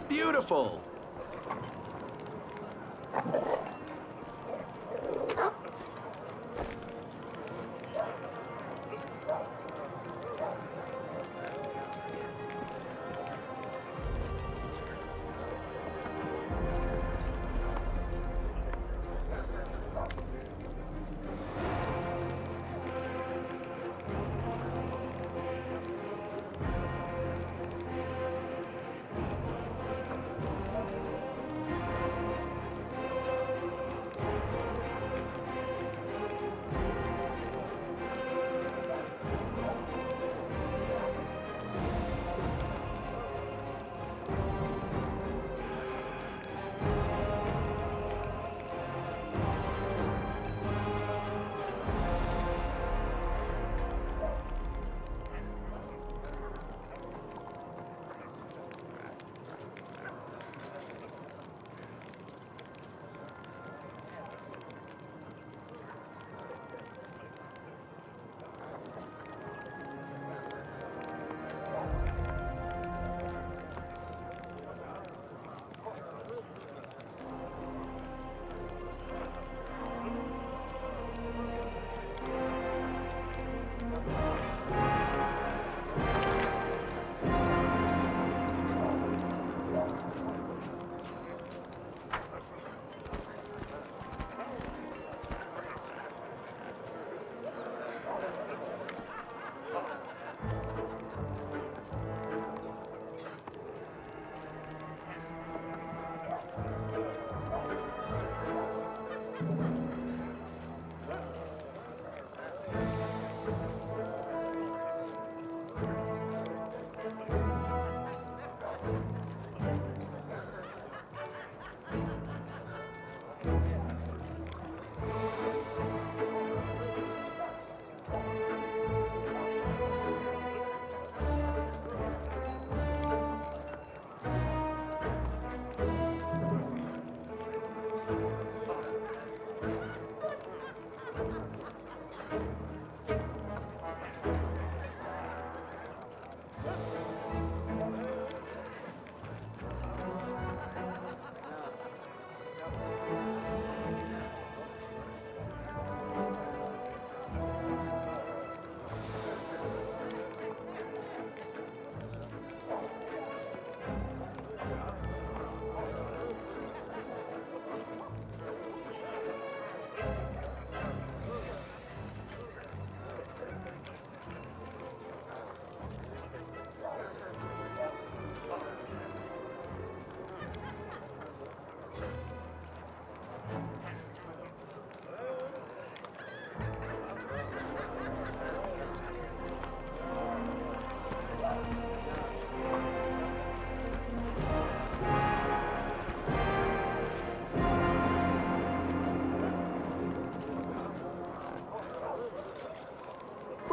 Beautiful!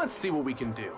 Let's see what we can do.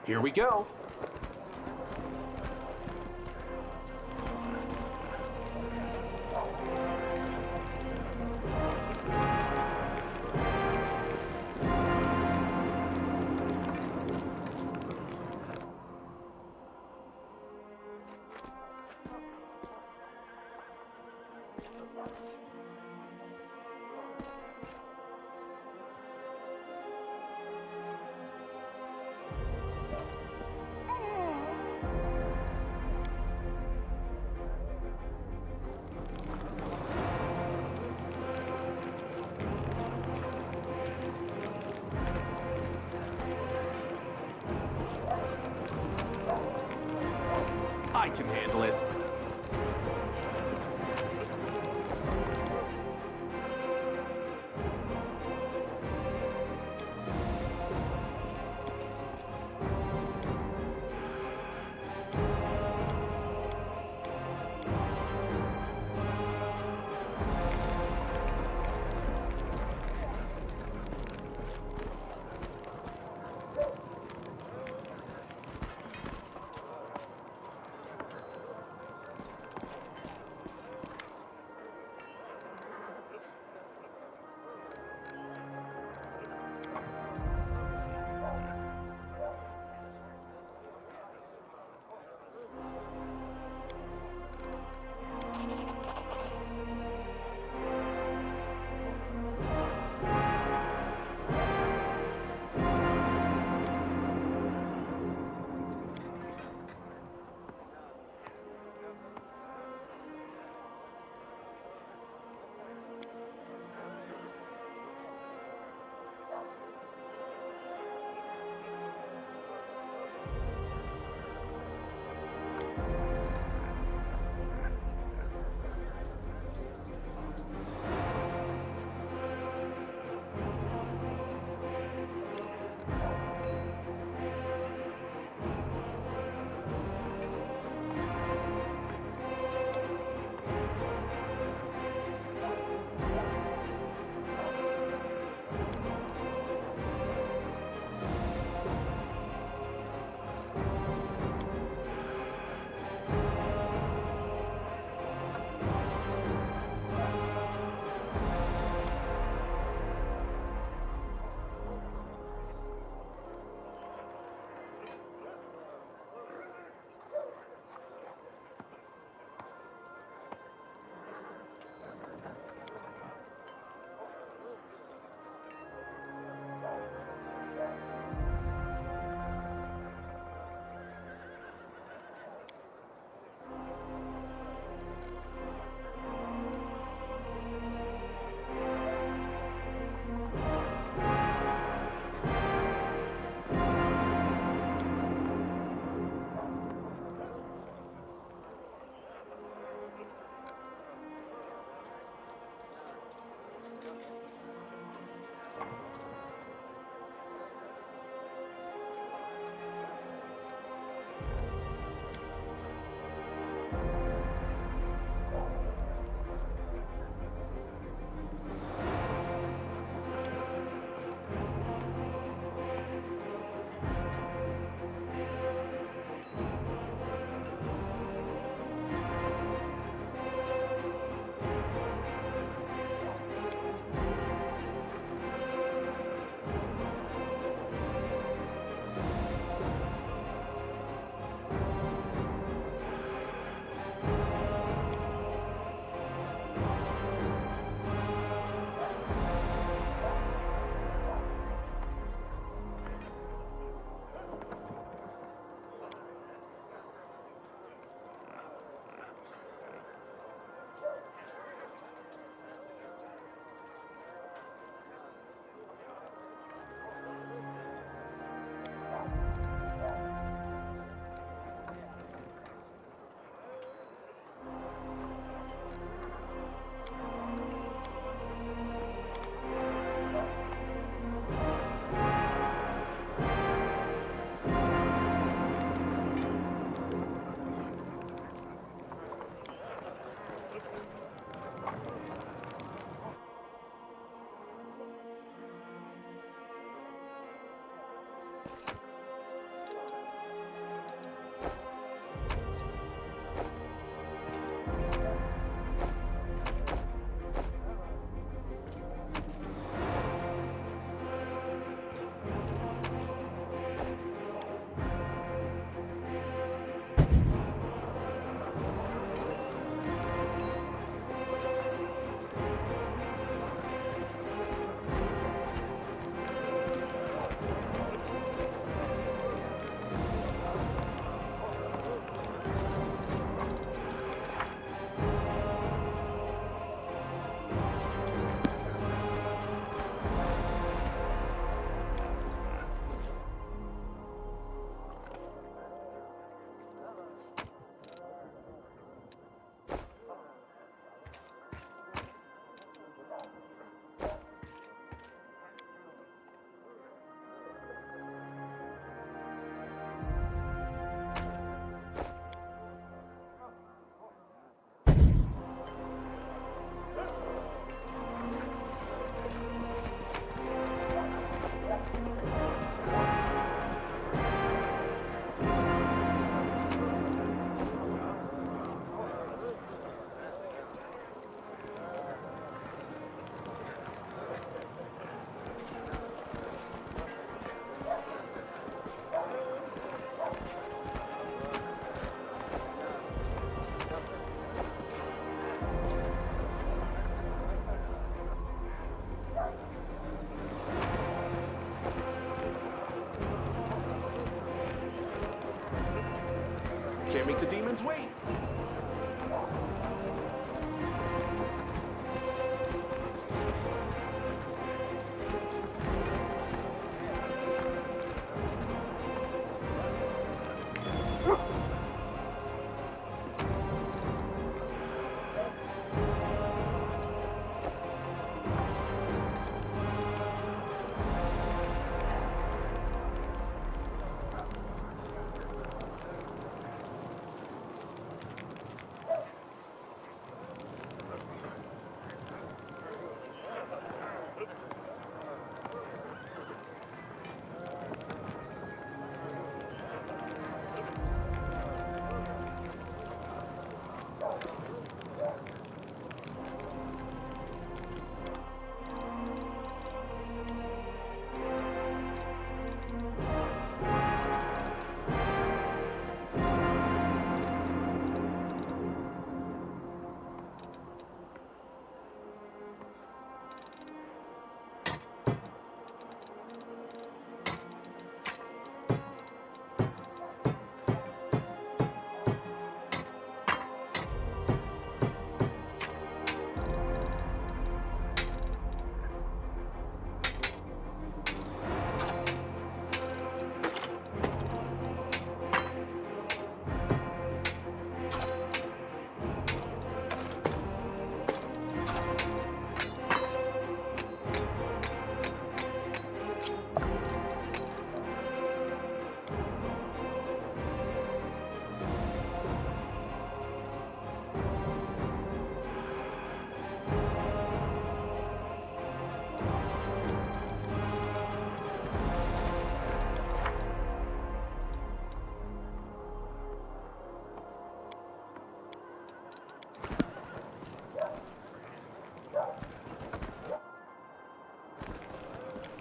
Here we go.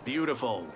Beautiful.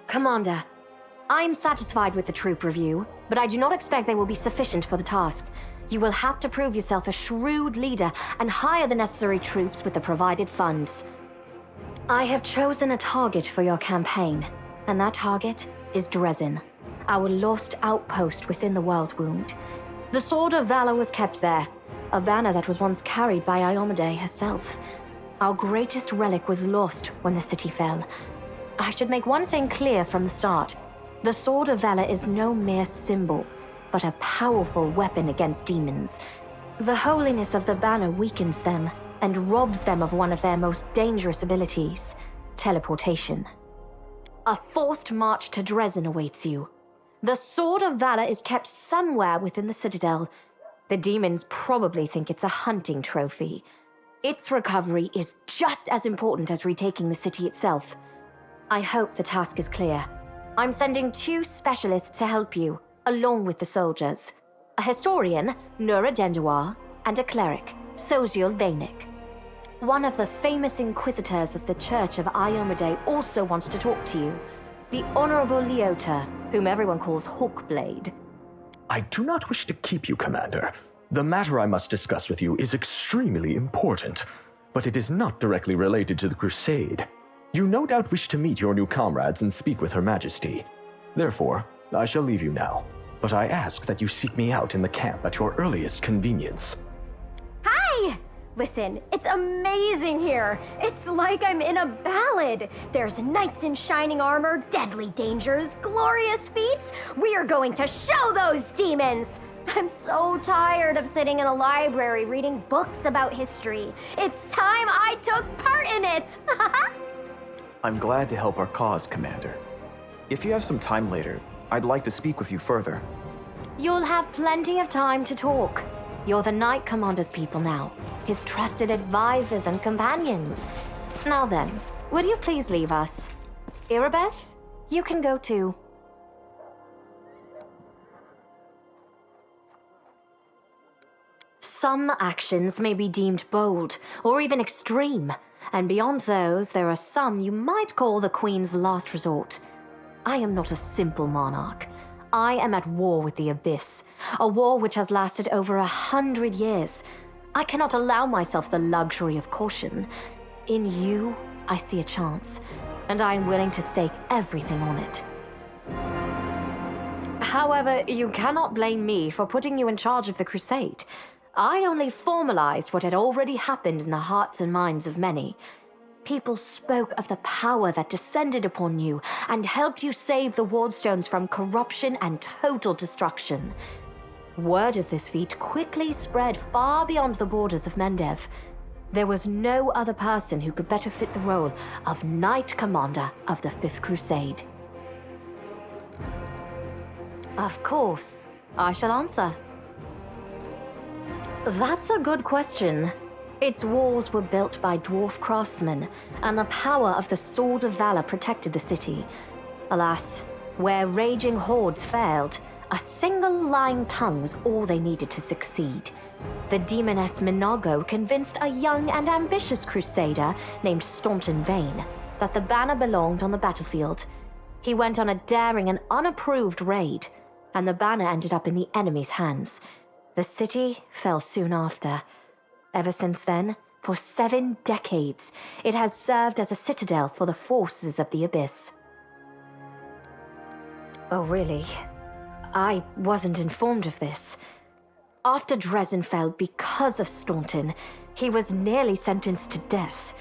Commander, I'm satisfied with the troop review, but I do not expect they will be sufficient for the task. You will have to prove yourself a shrewd leader and hire the necessary troops with the provided funds. I have chosen a target for your campaign, and that target is Dresden, our lost outpost within the Worldwound. The Sword of Valor was kept there, a banner that was once carried by Iomedae herself. Our greatest relic was lost when the city fell. I should make one thing clear from the start. The Sword of Valor is no mere symbol, but a powerful weapon against demons. The holiness of the banner weakens them and robs them of one of their most dangerous abilities, teleportation. A forced march to Dresden awaits you. The Sword of Valor is kept somewhere within the Citadel. The demons probably think it's a hunting trophy. Its recovery is just as important as retaking the city itself. I hope the task is clear. I'm sending 2 specialists to help you, along with the soldiers. A historian, Nura Denduar, and a cleric, Soziel Vainik. One of the famous inquisitors of the Church of Iomedae also wants to talk to you. The Honorable Leota, whom everyone calls Hawkblade. I do not wish to keep you, Commander. The matter I must discuss with you is extremely important, but it is not directly related to the Crusade. You no doubt wish to meet your new comrades and speak with Her Majesty. Therefore, I shall leave you now, but I ask that you seek me out in the camp at your earliest convenience. Hi! Listen, it's amazing here. It's like I'm in a ballad. There's knights in shining armor, deadly dangers, glorious feats. We are going to show those demons! I'm so tired of sitting in a library reading books about history. It's time I took part in it! I'm glad to help our cause, Commander. If you have some time later, I'd like to speak with you further. You'll have plenty of time to talk. You're the Knight Commander's people now, his trusted advisors and companions. Now then, will you please leave us? Irabeth, you can go too. Some actions may be deemed bold, or even extreme, and beyond those, there are some you might call the Queen's last resort. I am not a simple monarch. I am at war with the Abyss, a war which has lasted over 100 years. I cannot allow myself the luxury of caution. In you, I see a chance, and I am willing to stake everything on it. However, you cannot blame me for putting you in charge of the Crusade. I only formalized what had already happened in the hearts and minds of many. People spoke of the power that descended upon you and helped you save the Wardstones from corruption and total destruction. Word of this feat quickly spread far beyond the borders of Mendev. There was no other person who could better fit the role of Knight Commander of the Fifth Crusade. Of course, I shall answer. That's a good question. Its walls were built by dwarf craftsmen, and the power of the Sword of Valor protected the city. Alas, where raging hordes failed, a single lying tongue was all they needed to succeed. The demoness Minago convinced a young and ambitious crusader named Staunton Vane that the banner belonged on the battlefield. He went on a daring and unapproved raid, and the banner ended up in the enemy's hands. The city fell soon after. Ever since then, for 7 decades, it has served as a citadel for the forces of the Abyss. Oh, really? I wasn't informed of this. After Dresden fell because of Staunton, he was nearly sentenced to death.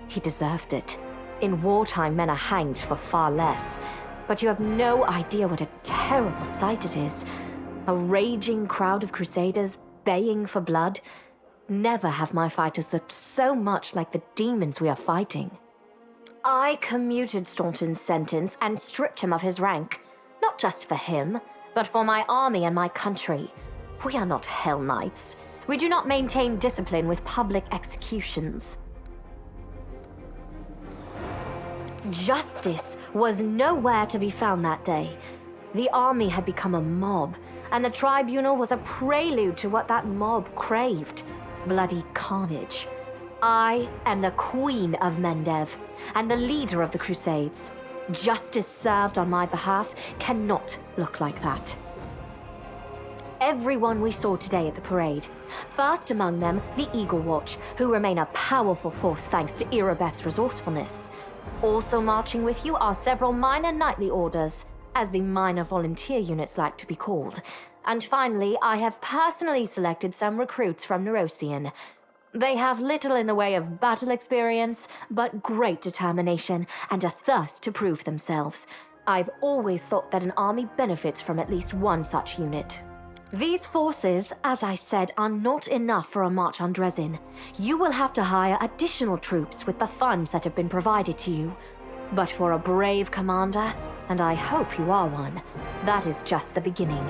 He deserved it. In wartime, men are hanged for far less. But you have no idea what a terrible sight it is. A raging crowd of crusaders baying for blood. Never have my fighters looked so much like the demons we are fighting. I commuted Staunton's sentence and stripped him of his rank. Not just for him, but for my army and my country. We are not Hell Knights. We do not maintain discipline with public executions. Justice was nowhere to be found that day. The army had become a mob, and the tribunal was a prelude to what that mob craved: bloody carnage. I am the Queen of Mendev, and the leader of the Crusades. Justice served on my behalf cannot look like that. Everyone we saw today at the parade, first among them the Eagle Watch, who remain a powerful force thanks to Irabeth's resourcefulness. Also marching with you are several minor knightly orders, as the minor volunteer units like to be called. And finally, I have personally selected some recruits from Neurosian. They have little in the way of battle experience, but great determination and a thirst to prove themselves. I've always thought that an army benefits from at least one such unit. These forces, as I said, are not enough for a march on Dresden. You will have to hire additional troops with the funds that have been provided to you. But for a brave commander, and I hope you are one, that is just the beginning.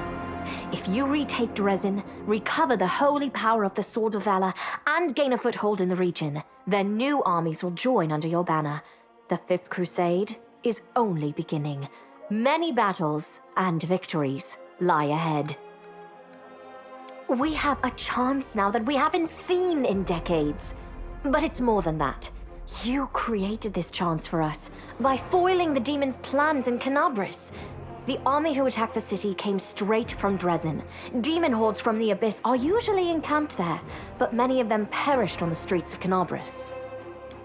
If you retake Dresden, recover the holy power of the Sword of Valor, and gain a foothold in the region, then new armies will join under your banner. The Fifth Crusade is only beginning. Many battles and victories lie ahead. We have a chance now that we haven't seen in decades. But it's more than that. You created this chance for us by foiling the demon's plans in Canabris. The The army who attacked the city came straight from Dresden. Demon hordes from the Abyss are usually encamped there, but many of them perished on the streets of Canabris.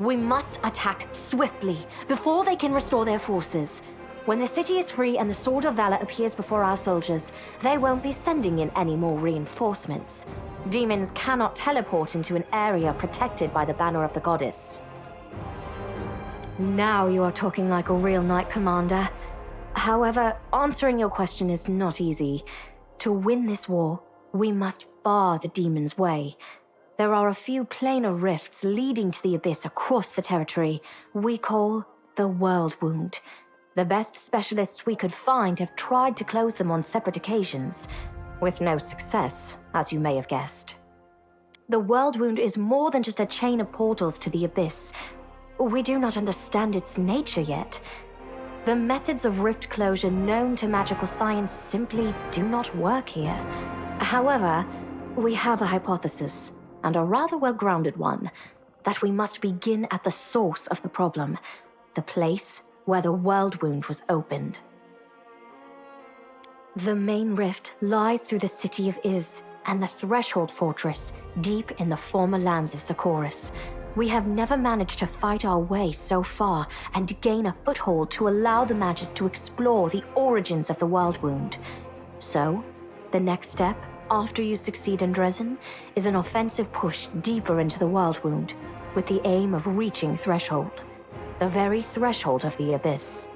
We must attack swiftly, before they can restore their forces. When the city is free and the Sword of Valor appears before our soldiers, they won't be sending in any more reinforcements. Demons cannot teleport into an area protected by the banner of the goddess. Now you are talking like a real knight commander. However, answering your question is not easy. To win this war, we must bar the demon's way. There are a few planar rifts leading to the Abyss across the territory we call the World Wound. The best specialists we could find have tried to close them on separate occasions, with no success, as you may have guessed. The World Wound is more than just a chain of portals to the Abyss. We do not understand its nature yet. The methods of rift closure known to magical science simply do not work here. However, we have a hypothesis, and a rather well-grounded one, that we must begin at the source of the problem, the place where the World Wound was opened. The main rift lies through the city of Iz and the Threshold Fortress, deep in the former lands of Socorus. We have never managed to fight our way so far and gain a foothold to allow the Magus to explore the origins of the World Wound. So, the next step, after you succeed in Dresden, is an offensive push deeper into the World Wound, with the aim of reaching Threshold. The very threshold of the Abyss.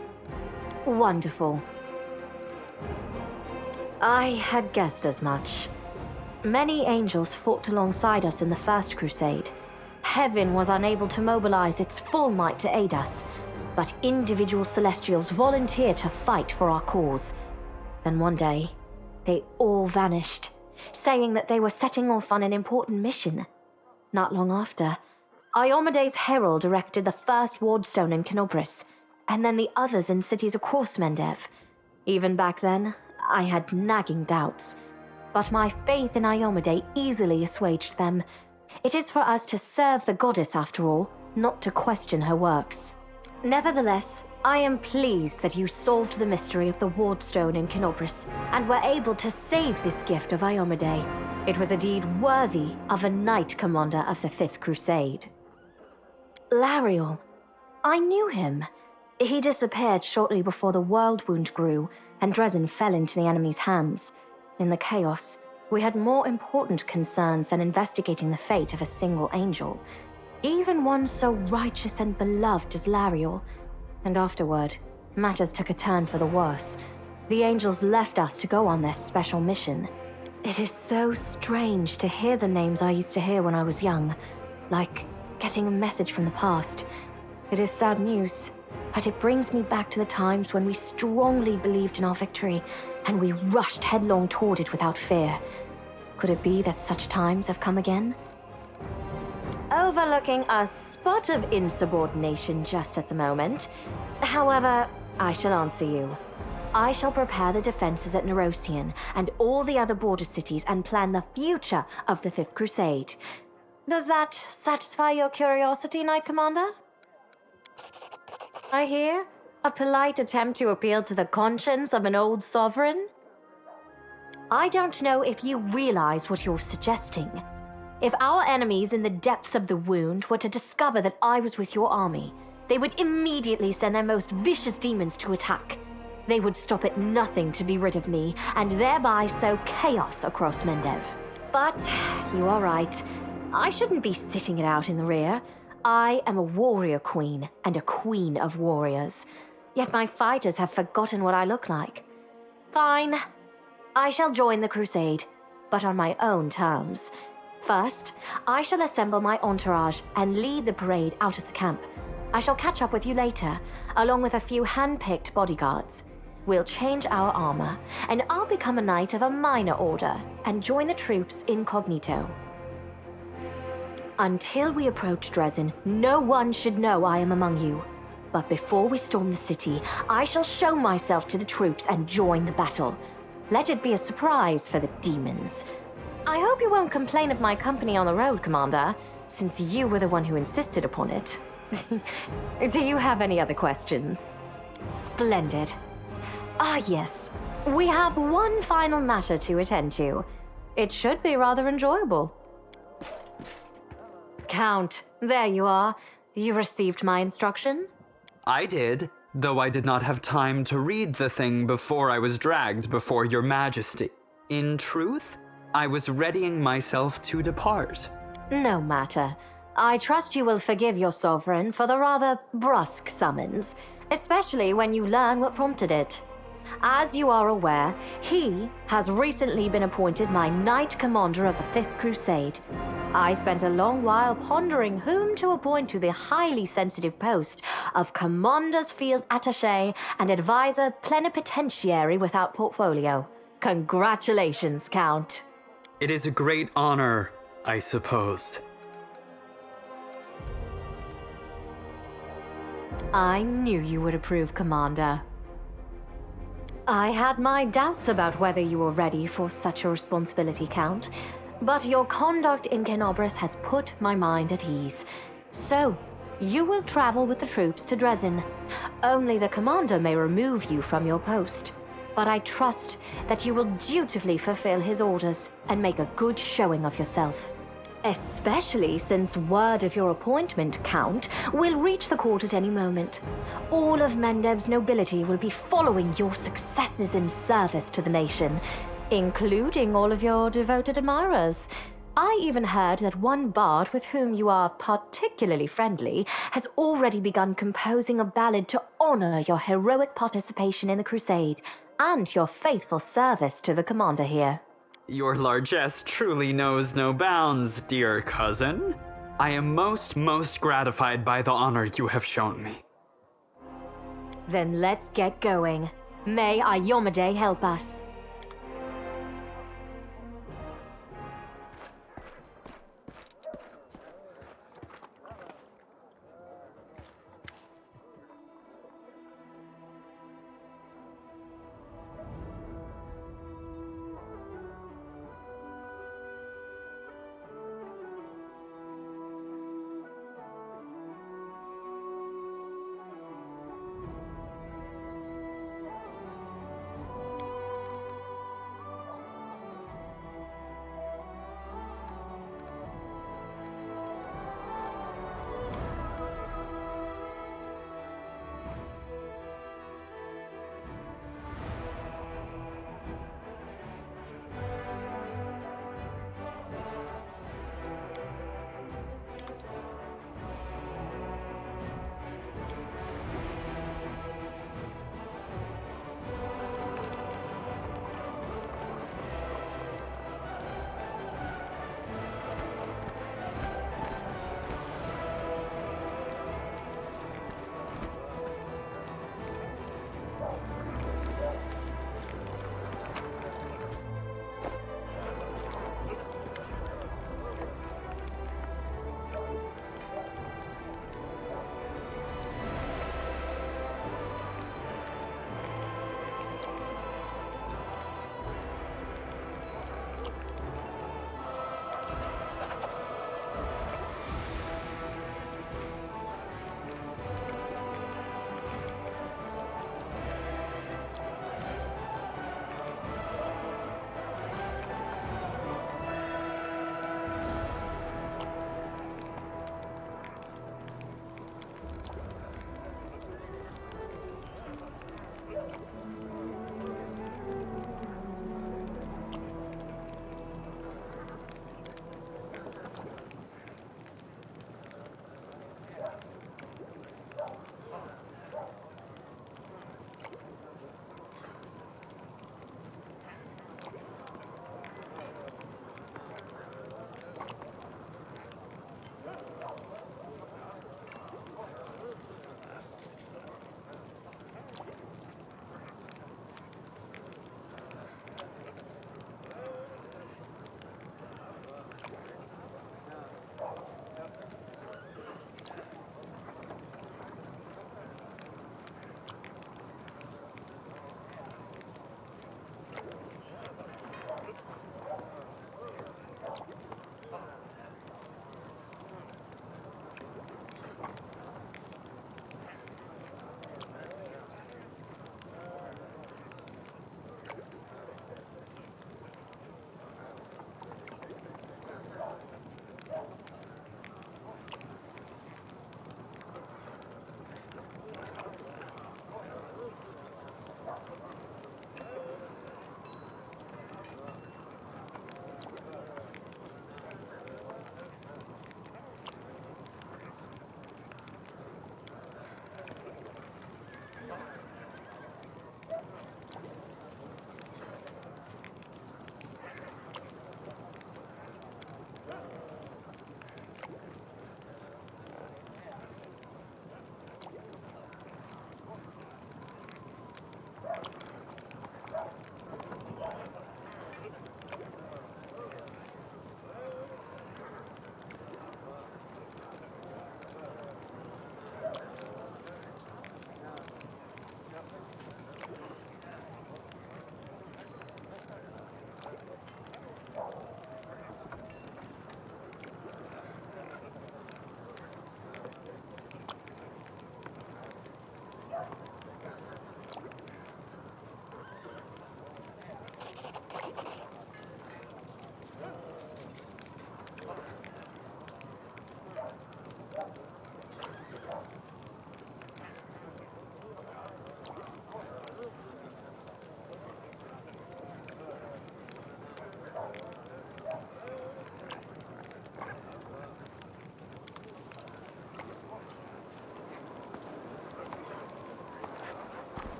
Wonderful. I had guessed as much. Many angels fought alongside us in the First Crusade. Heaven was unable to mobilize its full might to aid us, but individual Celestials volunteered to fight for our cause. Then one day, they all vanished, saying that they were setting off on an important mission. Not long after, Iomede's herald erected the first wardstone in Canobris, and then the others in cities across Mendev. Even back then, I had nagging doubts, but my faith in Iomede easily assuaged them. It is for us to serve the goddess after all, not to question her works. Nevertheless, I am pleased that you solved the mystery of the wardstone in Canobris, and were able to save this gift of Iomede. It was a deed worthy of a knight commander of the Fifth Crusade. Lariel. I knew him. He disappeared shortly before the World Wound grew, and Dresden fell into the enemy's hands. In the chaos, we had more important concerns than investigating the fate of a single angel, even one so righteous and beloved as Lariel. And afterward, matters took a turn for the worse. The angels left us to go on this special mission. It is so strange to hear the names I used to hear when I was young, like getting a message from the past. It is sad news, but it brings me back to the times when we strongly believed in our victory, and we rushed headlong toward it without fear. Could it be that such times have come again? Overlooking a spot of insubordination just at the moment. However, I shall answer you. I shall prepare the defenses at Nerosian and all the other border cities and plan the future of the Fifth Crusade. Does that satisfy your curiosity, Knight Commander? I hear a polite attempt to appeal to the conscience of an old sovereign. I don't know if you realize what you're suggesting. If our enemies in the depths of the wound were to discover that I was with your army, they would immediately send their most vicious demons to attack. They would stop at nothing to be rid of me, and thereby sow chaos across Mendev. But you are right. I shouldn't be sitting it out in the rear. I am a warrior queen, and a queen of warriors. Yet my fighters have forgotten what I look like. Fine. I shall join the crusade, but on my own terms. First, I shall assemble my entourage and lead the parade out of the camp. I shall catch up with you later, along with a few hand-picked bodyguards. We'll change our armor, and I'll become a knight of a minor order and join the troops incognito. Until we approach Dresden, no one should know I am among you. But before we storm the city, I shall show myself to the troops and join the battle. Let it be a surprise for the demons. I hope you won't complain of my company on the road, Commander, since you were the one who insisted upon it. Do you have any other questions? Splendid. Ah, yes. We have one final matter to attend to. It should be rather enjoyable. Count, there you are. You received my instruction? I did, though I did not have time to read the thing before I was dragged before your majesty. In truth, I was readying myself to depart. No matter. I trust you will forgive your sovereign for the rather brusque summons, especially when you learn what prompted it. As you are aware, he has recently been appointed my Knight Commander of the Fifth Crusade. I spent a long while pondering whom to appoint to the highly sensitive post of Commander's Field Attaché and Advisor Plenipotentiary without portfolio. Congratulations, Count. It is a great honor, I suppose. I knew you would approve, Commander. I had my doubts about whether you were ready for such a responsibility, Count, but your conduct in Kenobris has put my mind at ease. So, you will travel with the troops to Dresden. Only the commander may remove you from your post. But I trust that you will dutifully fulfill his orders and make a good showing of yourself. Especially since word of your appointment, Count, will reach the court at any moment. All of Mendev's nobility will be following your successes in service to the nation, including all of your devoted admirers. I even heard that one bard with whom you are particularly friendly has already begun composing a ballad to honor your heroic participation in the crusade and your faithful service to the commander here. Your largesse truly knows no bounds, dear cousin. I am most gratified by the honor you have shown me. Then let's get going. May Iyomade help us.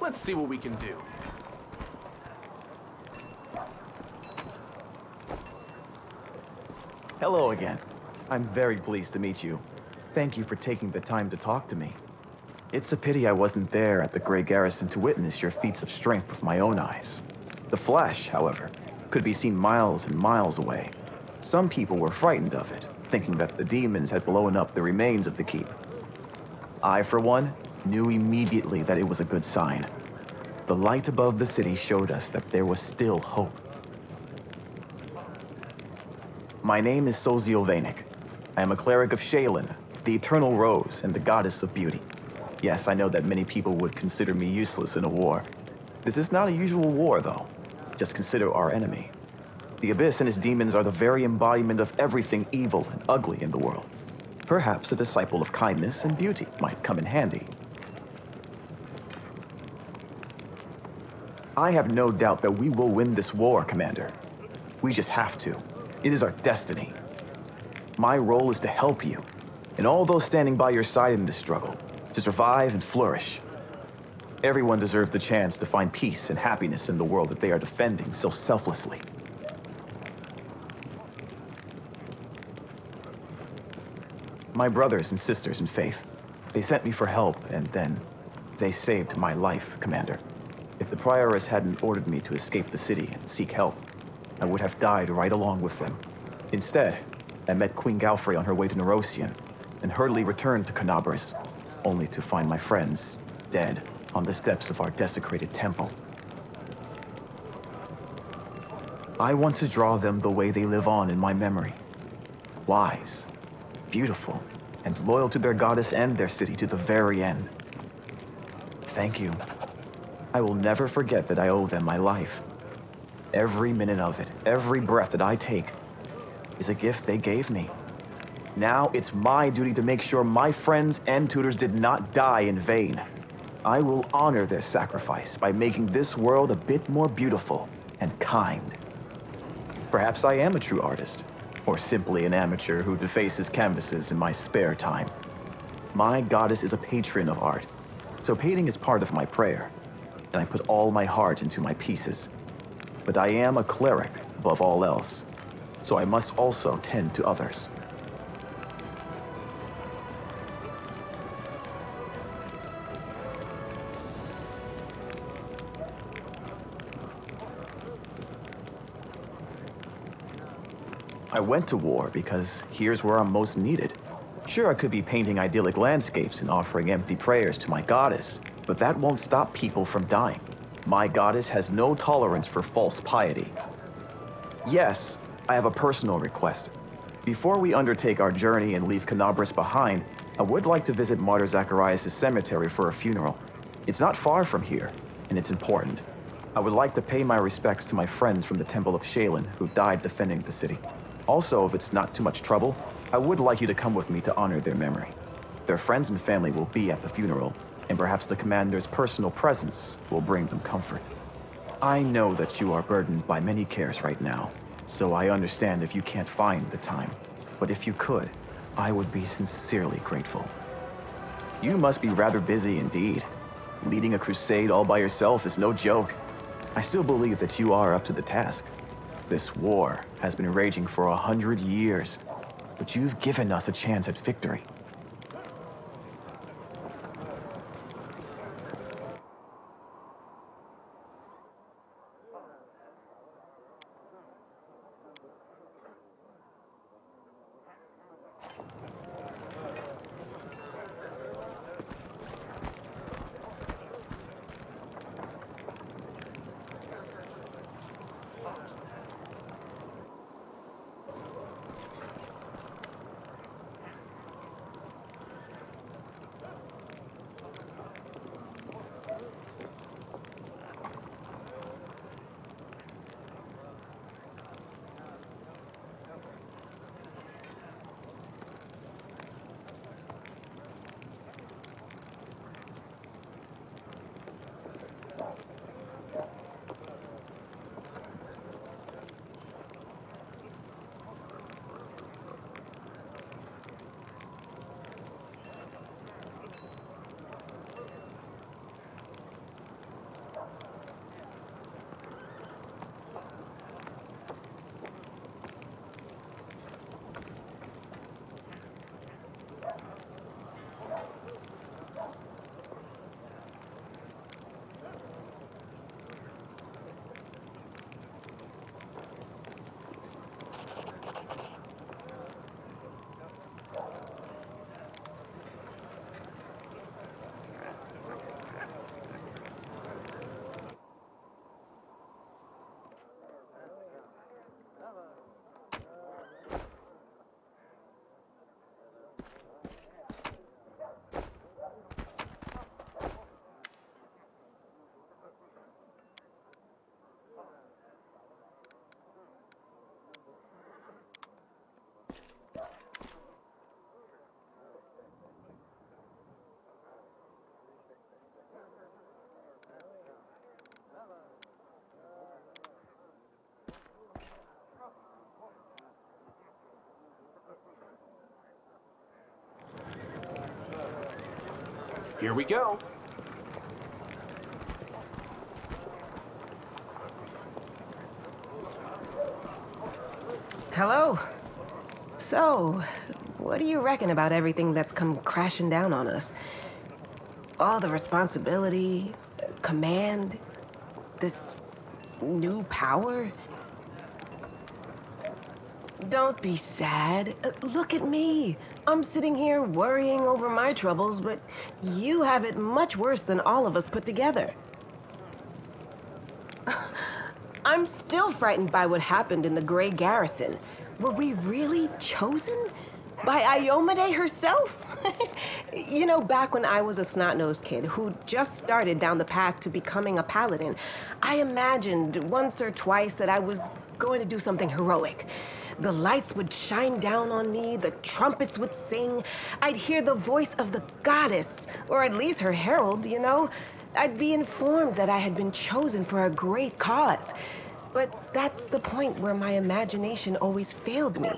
Let's see what we can do. Hello again. I'm very pleased to meet you. Thank you for taking the time to talk to me. It's a pity I wasn't there at the Grey Garrison to witness your feats of strength with my own eyes. The Flash, however, could be seen miles and miles away. Some people were frightened of it, thinking that the demons had blown up the remains of the keep. I, for one, knew immediately that it was a good sign. The light above the city showed us that there was still hope. My name is Sozio Vanek. I am a cleric of Shaylin, the Eternal Rose and the Goddess of Beauty. Yes, I know that many people would consider me useless in a war. This is not a usual war, though. Just consider our enemy. The Abyss and his demons are the very embodiment of everything evil and ugly in the world. Perhaps a disciple of kindness and beauty might come in handy. I have no doubt that we will win this war, Commander. We just have to. It is our destiny. My role is to help you, and all those standing by your side in this struggle, to survive and flourish. Everyone deserves the chance to find peace and happiness in the world that they are defending so selflessly. My brothers and sisters in faith, they sent me for help, and then they saved my life, Commander. If the Prioress hadn't ordered me to escape the city and seek help, I would have died right along with them. Instead, I met Queen Galfrey on her way to Nerosian, and hurriedly returned to Canabris, only to find my friends dead on the steps of our desecrated temple. I want to draw them the way they live on in my memory. Wise, beautiful, and loyal to their goddess and their city to the very end. Thank you. I will never forget that I owe them my life. Every minute of it, every breath that I take, is a gift they gave me. Now it's my duty to make sure my friends and tutors did not die in vain. I will honor their sacrifice by making this world a bit more beautiful and kind. Perhaps I am a true artist, or simply an amateur who defaces canvases in my spare time. My goddess is a patron of art, so painting is part of my prayer, and I put all my heart into my pieces. But I am a cleric above all else, so I must also tend to others. I went to war because here's where I'm most needed. Sure, I could be painting idyllic landscapes and offering empty prayers to my goddess, but that won't stop people from dying. My goddess has no tolerance for false piety. Yes, I have a personal request. Before we undertake our journey and leave Canabris behind, I would like to visit Martyr Zacharias' cemetery for a funeral. It's not far from here, and it's important. I would like to pay my respects to my friends from the Temple of Shaylin who died defending the city. Also, if it's not too much trouble, I would like you to come with me to honor their memory. Their friends and family will be at the funeral, and perhaps the commander's personal presence will bring them comfort. I know that you are burdened by many cares right now, so I understand if you can't find the time. But if you could, I would be sincerely grateful. You must be rather busy indeed. Leading a crusade all by yourself is no joke. I still believe that you are up to the task. This war has been raging for 100 years, but you've given us a chance at victory. Here we go. Hello. So, what do you reckon about everything that's come crashing down on us? All the responsibility, command, this new power? Don't be sad. Look at me. I'm sitting here worrying over my troubles, but you have it much worse than all of us put together. I'm still frightened by what happened in the Grey Garrison. Were we really chosen? By Iomedae herself? You know, back when I was a snot-nosed kid who just started down the path to becoming a paladin, I imagined once or twice that I was going to do something heroic. The lights would shine down on me, the trumpets would sing, I'd hear the voice of the goddess, or at least her herald, you know? I'd be informed that I had been chosen for a great cause. But that's the point where my imagination always failed me.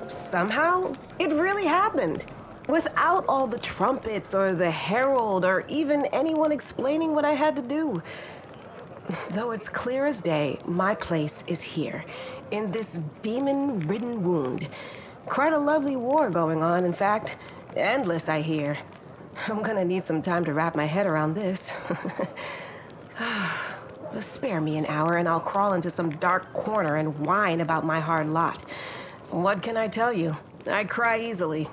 Somehow, it really happened. Without all the trumpets or the herald or even anyone explaining what I had to do. Though it's clear as day, my place is here, in this demon-ridden wound. Quite a lovely war going on, in fact. Endless, I hear. I'm gonna need some time to wrap my head around this. Spare me an hour and I'll crawl into some dark corner and whine about my hard lot. What can I tell you? I cry easily.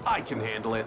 I can handle it.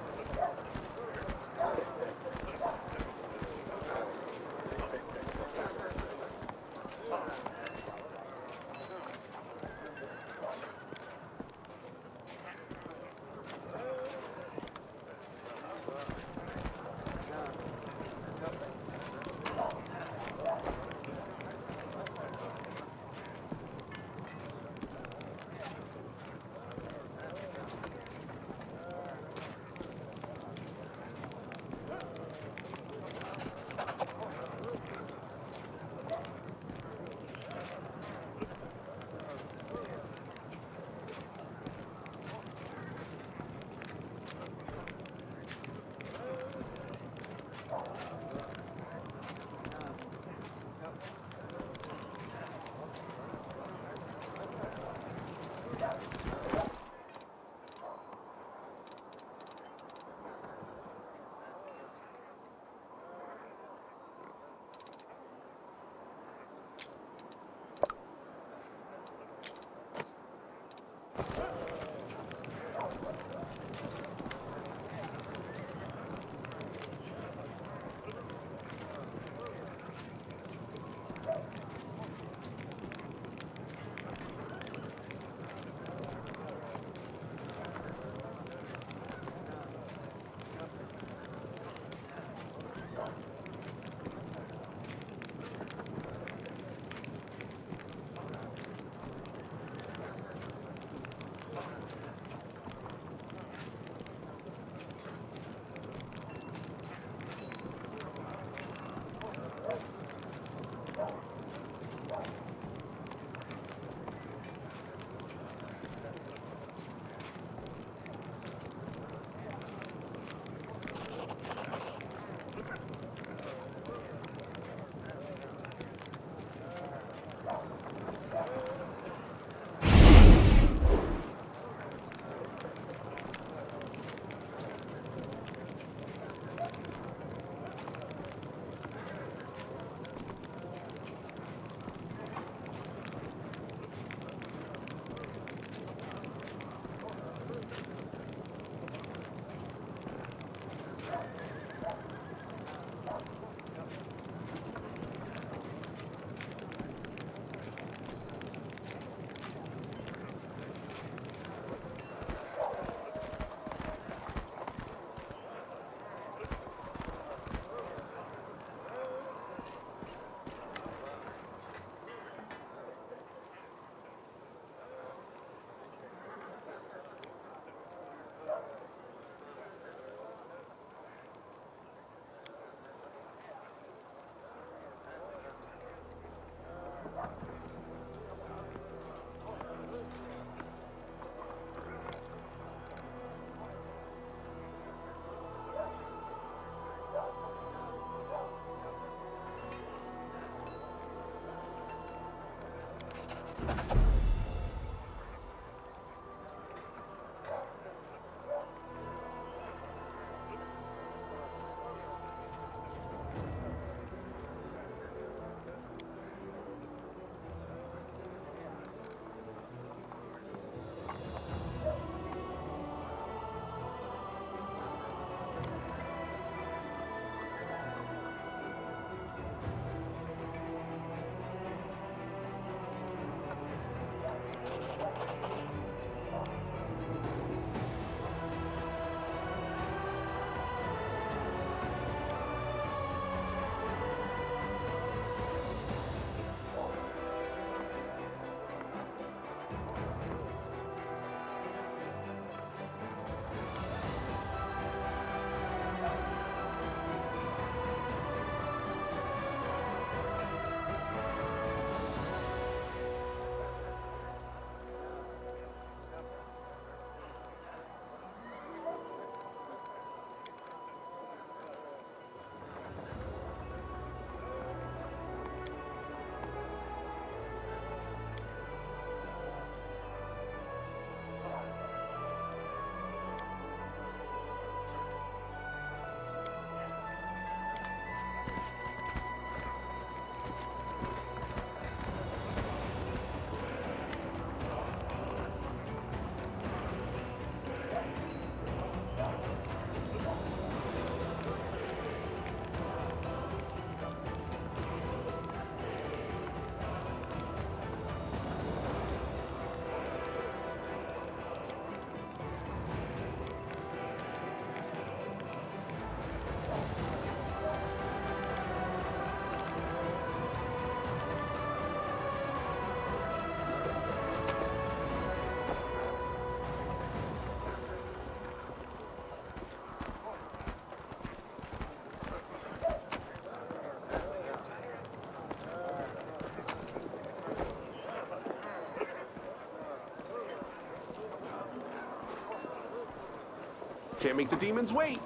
Can't make the demons wait.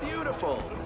Beautiful.